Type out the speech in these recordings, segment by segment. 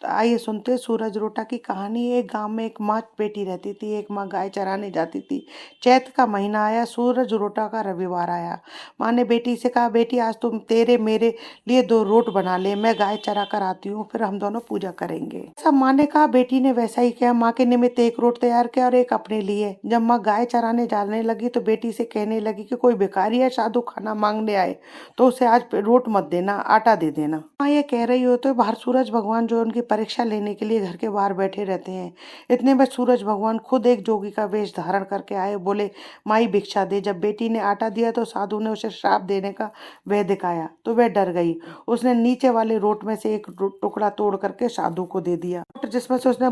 आइए सुनते हैं सूरज रोटा की कहानी। एक गांव में एक माँ बेटी रहती थी। एक माँ गाय चराने जाती थी। चैत का महीना आया, सूरज रोटा का रविवार आया। माँ ने बेटी से कहा, बेटी आज तुम तेरे मेरे लिए 2 रोट बना ले, मैं गाय चरा कर आती हूँ, फिर हम दोनों पूजा करेंगे। सब माँ ने कहा। बेटी ने वैसा ही किया। माँ के निमित्त 1 रोट तैयार किया और एक अपने लिए। जब माँ गाय चराने जाने लगी तो बेटी से कहने लगी कि कोई भिखारी या साधु खाना मांगने आए तो उसे आज रोट मत देना, आटा दे देना। हाँ, ये कह रही हो तो बाहर सूरज भगवान जो उनकी परीक्षा लेने के लिए घर के बाहर बैठे रहते हैं। इतने में सूरज भगवान खुद एक जोगी का वेश धारण करके आए। बोले, माई भिक्षा दे। जब बेटी ने आटा दिया तो साधु ने उसे श्राप देने का वह दिखाया तो वह डर गई। उसने नीचे वाले रोट में से एक टुकड़ा तोड़ करके साधु को दे दिया। जिसमें से उसने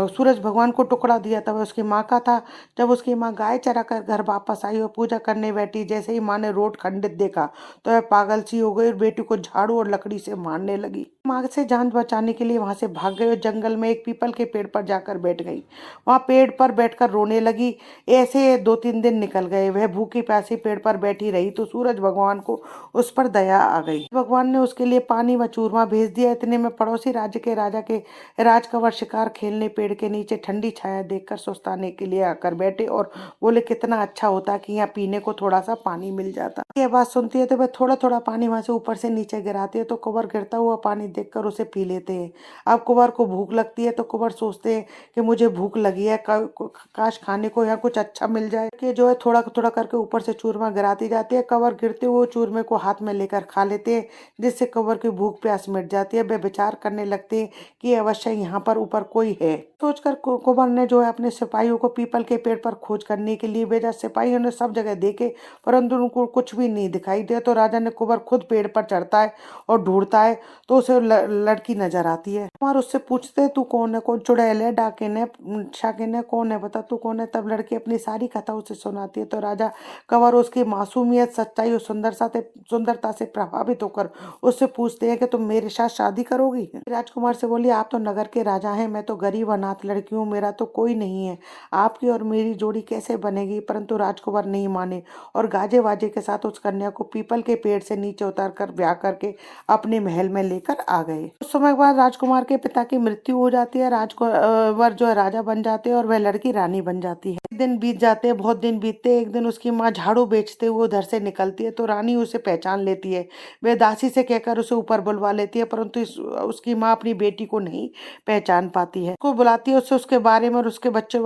सूरज भगवान को टुकड़ा दिया था वह उसकी माँ का था। जब उसकी माँ गाय चरा कर घर वापस आई और पूजा करने बैठी, जैसे ही माँ ने रोट खंडित देखा तो वह पागल सी हो गई और बेटी को झाड़ू और लकड़ी से मारने लगी। माँ से जान बचाने के लिए वहां से भाग गई और जंगल में एक पीपल के पेड़ पर जाकर बैठ गई। वहां पेड़ पर बैठकर रोने लगी। ऐसे 2-3 दिन निकल गए। वह भूखी प्यासी पेड़ पर बैठी रही तो सूरज भगवान को उस पर दया आ गई। भगवान ने उसके लिए पानी व चूरमा भेज दिया। इतने में पड़ोसी राज्य के राजा के राजकंवर शिकार खेलने पेड़ के नीचे ठंडी छाया देखकर सुस्ताने के लिए आकर बैठे और बोले, कितना अच्छा होता कि यहाँ पीने को थोड़ा सा पानी मिल जाता। ये बात सुनती है तो वह थोड़ा थोड़ा पानी वहां से ऊपर से नीचे गिराती है तो कुंवर गिरता हुआ पानी देखकर उसे पी लेते हैं। अब कुंवर को भूख लगती है तो कुंवर सोचते हैं कि मुझे भूख लगी है, काश खाने को यहाँ कुछ अच्छा मिल जाए। कि जो है थोड़ा थोड़ा करके ऊपर से चूरमा गिराती जाती है। कुंवर गिरते हुए चूरमे को हाथ में लेकर खा लेते हैं, जिससे कुंवर की भूख प्यास मिट जाती है। वे विचार करने लगते हैं कि अवश्य यहाँ पर ऊपर कोई है। सोचकर कुंवर ने जो है अपने सिपाहियों को पीपल के पेड़ पर खोज करने के लिए भेजा। सिपाहियों ने सब जगह देखे परंतु उनको कुछ भी नहीं दिखाई दिया। तो राजा ने कुंवर खुद पेड़ पर चढ़ता है और ढूंढता है तो उसे लड़की नजर आती है। कुंवर उससे पूछते हैं, तू कौन है? कौन? चुड़ैल है, डाकिन है, शाकिन है, कौन है? बता तू कौन है। तब लड़की अपनी सारी कथा उसे सुनाती है। तो राजा कुंवर उसकी मासूमियत, सच्चाई और सुंदरता से प्रभावित होकर उससे पूछते हैं कि तुम मेरे साथ शादी करोगी? राजकुमार से बोली, आप तो नगर के राजा हैं, मैं तो गरीब अनाथ लड़की हूँ, मेरा तो कोई नहीं है, आपकी और मेरी जोड़ी कैसे बनेगी? परंतु राजकुमार नहीं माने और गाजे वाजे के साथ उस कन्या को पीपल के पेड़ से नीचे उतार कर ब्याह करके अपने महल में लेकर आ गए। कुछ समय बाद राजकुमार के पिता की मृत्यु हो जाती है। राजकुमार जो है राजा बन जाते हैं और वह लड़की रानी बन जाती है। दिन बीत जाते हैं, बहुत दिन बीतते हैं। एक दिन उसकी माँ झाड़ू बेचते हुए उधर से निकलती है तो रानी उसे पहचान लेती है। वह दासी से कहकर उसे ऊपर बुलवा लेती है, परंतु उसकी माँ अपनी बेटी को नहीं पहचान पाती है। उसको बुलाती है, उससे उसके बारे में और उसके बच्चों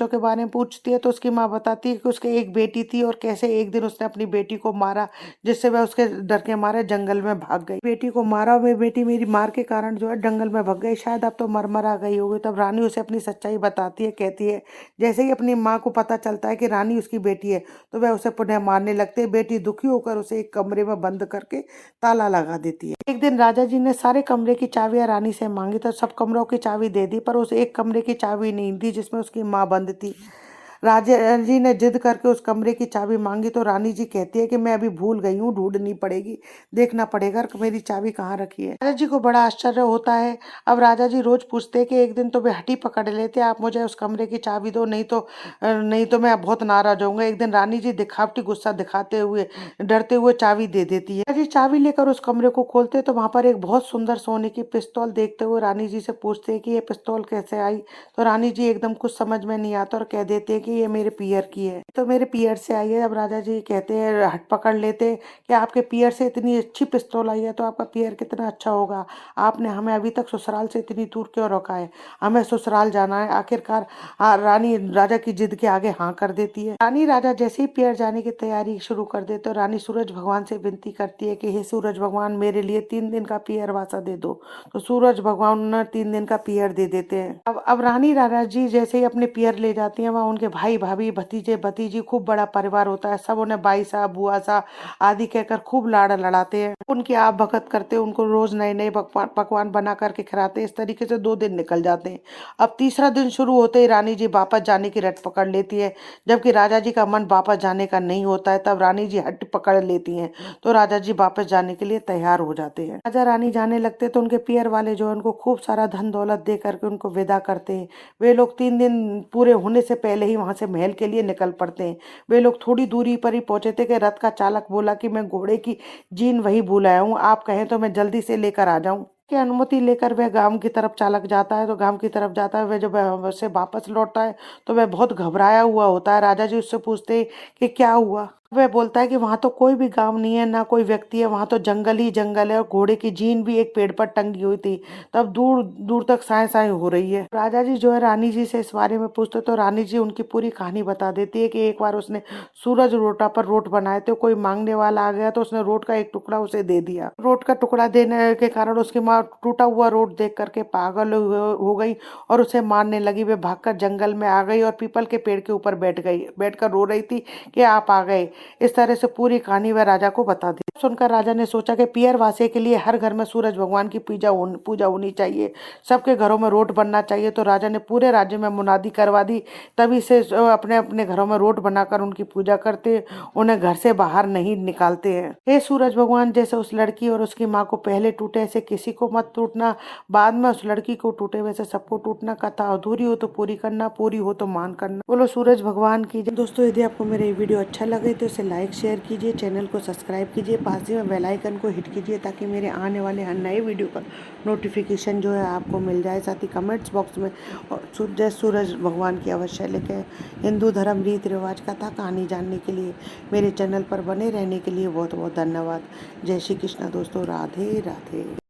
के बारे में पूछती है तो उसकी माँ बताती है कि उसके एक बेटी थी और कैसे एक दिन उसने अपनी बेटी को मारा, जिससे वह उसके डर के मारे जंगल में भाग गई। बेटी को मारा और बेटी मेरी मार के कारण जो है जंगल में भाग गई, शायद अब तो मर गई होगी। तब रानी उसे अपनी सच्चाई बताती है, कहती है जैसे ही अपनी माँ को पता चलता है कि रानी उसकी बेटी है तो वह उसे पुनः मारने लगते हैं। बेटी दुखी होकर उसे एक कमरे में बंद करके ताला लगा देती है। एक दिन राजा जी ने सारे कमरे की चाबियां रानी से मांगी तो सब कमरों की चाबी दे दी, पर उस एक कमरे की चाबी नहीं दी जिसमें उसकी माँ बंद थी। राजा जी ने जिद करके उस कमरे की चाबी मांगी तो रानी जी कहती है कि मैं अभी भूल गई हूँ, ढूंढनी पड़ेगी, देखना पड़ेगा कि मेरी चाबी कहाँ रखी है। राजा जी को बड़ा आश्चर्य होता है। अब राजा जी रोज पूछते हैं कि एक दिन तो वे हटी पकड़ लेते, आप मुझे उस कमरे की चाबी दो, नहीं तो मैं बहुत नाराज होऊंगा। एक दिन रानी जी दिखावटी गुस्सा दिखाते हुए डरते हुए चाबी दे देती है। राजा जी चाबी लेकर उस कमरे को खोलते तो वहां पर एक बहुत सुंदर सोने की पिस्तौल देखते हुए रानी जी से पूछते हैं कि ये पिस्तौल कैसे आई। तो रानी जी एकदम कुछ समझ में नहीं आता और कह देते हैं कि ये मेरे पियर की है, तो मेरे पियर से आई है। अब राजा जी कहते हैं, हट पकड़ लेते हैं कि आपके पियर से इतनी अच्छी पिस्तौल आई है तो आपका पियर कितना अच्छा होगा। आपने हमें अभी तक ससुराल से इतनी दूर क्यों रखा है? हमें ससुराल जाना है। आखिरकार रानी राजा की जिद के आगे हाँ कर देती है। रानी राजा जैसे ही पियर जाने की तैयारी शुरू कर दे तो रानी सूरज भगवान से विनती करती है कि हे सूरज भगवान, मेरे लिए 3 दिन का पियर वासा दे दो। तो सूरज भगवान 3 दिन का पियर दे देते हैं। अब रानी राजा जी जैसे ही अपने पियर ले जाती हैं, वहाँ उनके भाई भाभी भतीजे भतीजी, खूब बड़ा परिवार होता है, सब उन्हें बाई साहब बुआ साहब आदि कहकर खूब लाड़ लड़ाते हैं, उनकी आप भगत करते हैं, उनको रोज नए नए पकवान बना करके खिलाते हैं। इस तरीके से 2 दिन निकल जाते हैं। अब तीसरा दिन शुरू होते ही रानी जी वापस जाने की रट पकड़ लेती है, जबकि राजा जी का मन वापस जाने का नहीं होता है। तब रानी जी हट पकड़ लेती हैं तो राजा जी वापस जाने के लिए तैयार हो जाते हैं। राजा रानी जाने लगते तो उनके पियर वाले जो है उनको खूब सारा धन दौलत दे करके उनको विदा करते हैं। वे लोग 3 दिन पूरे होने से पहले ही वहां से महल के लिए निकल पड़ते हैं। वे लोग थोड़ी दूरी पर ही पहुंचे थे कि रथ का चालक बोला कि मैं घोड़े की जीन वही भूल आया हूँ, आप कहें तो मैं जल्दी से लेकर आ जाऊं। की अनुमति लेकर वह गांव की तरफ चालक जाता है, तो गांव की तरफ जाता है। वह जब से वापस लौटता है तो वह बहुत घबराया हुआ होता है। राजा जी उससे पूछते हैं कि क्या हुआ। वह बोलता है कि वहां तो कोई भी गांव नहीं है, ना कोई व्यक्ति है, वहां तो जंगल ही जंगल है और घोड़े की जीन भी एक पेड़ पर टंगी हुई थी। तब दूर दूर तक साए साए हो रही है। राजा जी जो है रानी जी से इस बारे में पूछते तो रानी जी उनकी पूरी कहानी बता देती है कि एक बार उसने सूरज रोटा पर रोट बनाए थे, कोई मांगने वाला आ गया तो उसने रोट का एक टुकड़ा उसे दे दिया। रोट का टुकड़ा देने के कारण उसकी माँ टूटा हुआ रोट देख करके पागल हो गई और उसे मारने लगी। वे भागकर जंगल में आ गई और पीपल के पेड़ के ऊपर बैठ गई, बैठकर रो रही थी कि आप आ गए। इस तरह से पूरी कहानी वह राजा को बता दी। सुनकर राजा ने सोचा कि पियर वासे के लिए हर घर में सूरज भगवान की पूजा होनी चाहिए, सबके घरों में रोट बनना चाहिए। तो राजा ने पूरे राज्य में मुनादी करवा दी। तभी से अपने अपने घरों में रोट बनाकर उनकी पूजा करते, उन्हें घर से बाहर नहीं निकालते हैं। हे सूरज भगवान, जैसे उस लड़की और उसकी माँ को पहले टूटे ऐसे किसी को मत टूटना, बाद में उस लड़की को टूटे वैसे सबको टूटना। कथा अधूरी हो तो पूरी करना, पूरी हो तो मान करना। बोलो सूरज भगवान की जय। दोस्तों यदि आपको मेरा ये वीडियो अच्छा लगे तो इसे लाइक शेयर कीजिए, चैनल को सब्सक्राइब कीजिए, पास ही में बेल आइकन को हिट कीजिए ताकि मेरे आने वाले हर नए वीडियो का नोटिफिकेशन जो है आपको मिल जाए। साथ ही कमेंट्स बॉक्स में और जय सूरज भगवान की अवश्य लिखें। हिंदू धर्म रीति रिवाज कथा कहानी जानने के लिए मेरे चैनल पर बने रहने के लिए बहुत बहुत धन्यवाद। जय श्री कृष्णा दोस्तों, राधे राधे।